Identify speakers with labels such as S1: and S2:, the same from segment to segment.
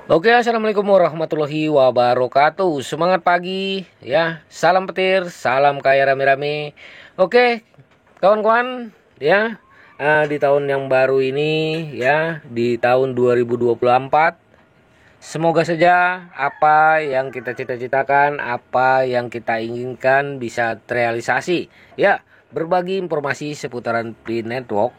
S1: Oke, assalamualaikum warahmatullahi wabarakatuh. Semangat pagi, ya. Salam petir, salam kaya rame-rame. Oke, kawan-kawan, ya. Di tahun yang baru ini, ya, di tahun 2024, semoga saja apa yang kita cita-citakan, apa yang kita inginkan bisa terrealisasi. Ya, berbagi informasi seputaran P Network.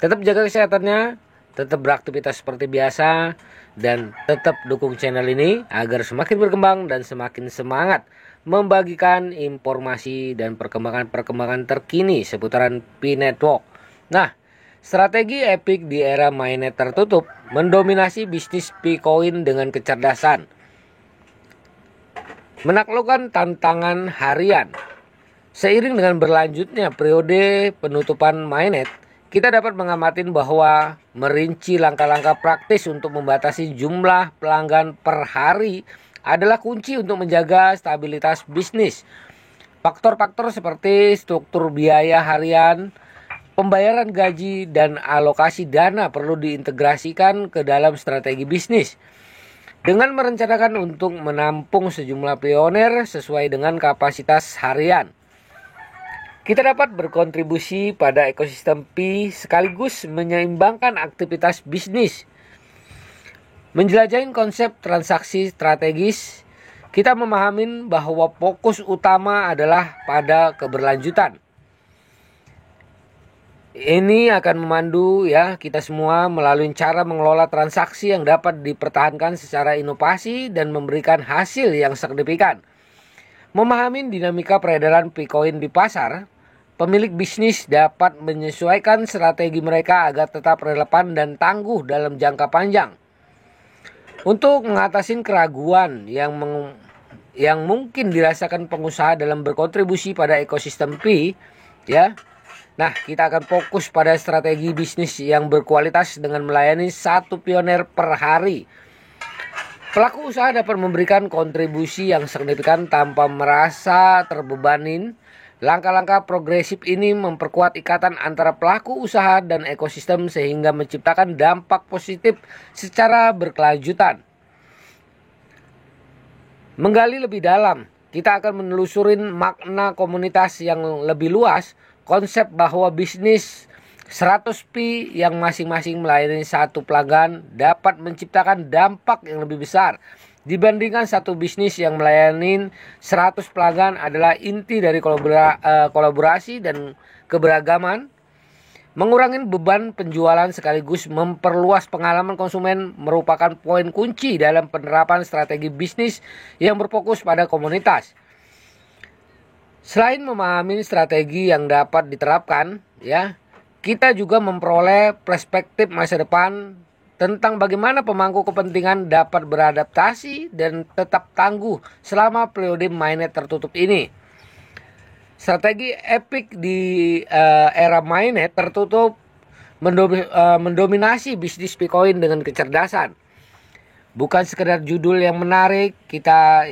S1: Tetap jaga kesehatannya, tetap beraktivitas seperti biasa, dan tetap dukung channel ini agar semakin berkembang dan semakin semangat membagikan informasi dan perkembangan-perkembangan terkini seputaran P Network. Nah, strategi Epic di era mainnet tertutup mendominasi bisnis P-Coin dengan kecerdasan, menaklukkan tantangan harian. Seiring dengan berlanjutnya periode penutupan mainnet, kita dapat mengamati bahwa merinci langkah-langkah praktis untuk membatasi jumlah pelanggan per hari adalah kunci untuk menjaga stabilitas bisnis. Faktor-faktor seperti struktur biaya harian, pembayaran gaji, dan alokasi dana perlu diintegrasikan ke dalam strategi bisnis. Dengan merencanakan untuk menampung sejumlah pioner sesuai dengan kapasitas harian, kita dapat berkontribusi pada ekosistem Pi sekaligus menyeimbangkan aktivitas bisnis. Menjelajahi konsep transaksi strategis, kita memahami bahwa fokus utama adalah pada keberlanjutan. Ini akan memandu kita semua melalui cara mengelola transaksi yang dapat dipertahankan secara inovasi dan memberikan hasil yang signifikan. Memahami dinamika peredaran Bitcoin di pasar, pemilik bisnis dapat menyesuaikan strategi mereka agar tetap relevan dan tangguh dalam jangka panjang. Untuk mengatasi keraguan yang mungkin dirasakan pengusaha dalam berkontribusi pada ekosistem Pi, Nah, kita akan fokus pada strategi bisnis yang berkualitas dengan melayani satu pioner per hari. Pelaku usaha dapat memberikan kontribusi yang signifikan tanpa merasa terbebani. Langkah-langkah progresif ini memperkuat ikatan antara pelaku usaha dan ekosistem sehingga menciptakan dampak positif secara berkelanjutan. Menggali lebih dalam, kita akan menelusuri makna komunitas yang lebih luas, konsep bahwa bisnis 100 Pi yang masing-masing melayani satu pelanggan dapat menciptakan dampak yang lebih besar dibandingkan satu bisnis yang melayani 100 pelanggan adalah inti dari kolaborasi dan keberagaman. Mengurangi beban penjualan sekaligus memperluas pengalaman konsumen merupakan poin kunci dalam penerapan strategi bisnis yang berfokus pada komunitas. Selain memahami strategi yang dapat diterapkan, kita juga memperoleh perspektif masa depan tentang bagaimana pemangku kepentingan dapat beradaptasi dan tetap tangguh selama periode mainnet tertutup ini. Strategi Epic di era mainnet tertutup mendominasi bisnis Bitcoin dengan kecerdasan. Bukan sekedar judul yang menarik, kita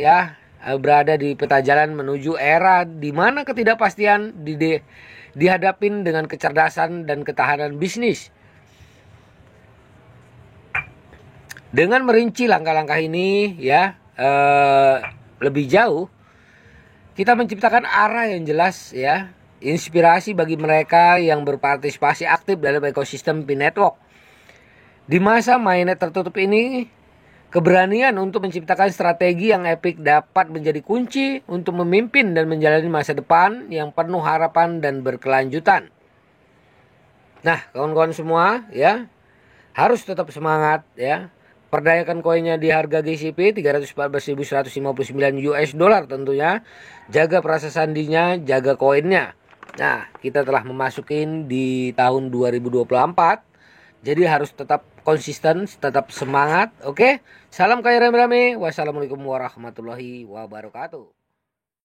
S1: berada di peta jalan menuju era di mana ketidakpastian dihadapin dengan kecerdasan dan ketahanan bisnis. Dengan merinci langkah-langkah ini lebih jauh, kita menciptakan arah yang jelas inspirasi bagi mereka yang berpartisipasi aktif dalam ekosistem Pi Network. Di masa mainnet tertutup ini, keberanian untuk menciptakan strategi yang epik dapat menjadi kunci untuk memimpin dan menjalani masa depan yang penuh harapan dan berkelanjutan. Nah, kawan-kawan semua harus tetap semangat Perdayakan koinnya di harga GCP 314.159 US dollar tentunya. Jaga perasa sandinya, jaga koinnya. Nah, kita telah memasukin di tahun 2024. Jadi harus tetap konsisten, tetap semangat. Oke? Salam kaya rame-rame. Wassalamualaikum warahmatullahi wabarakatuh.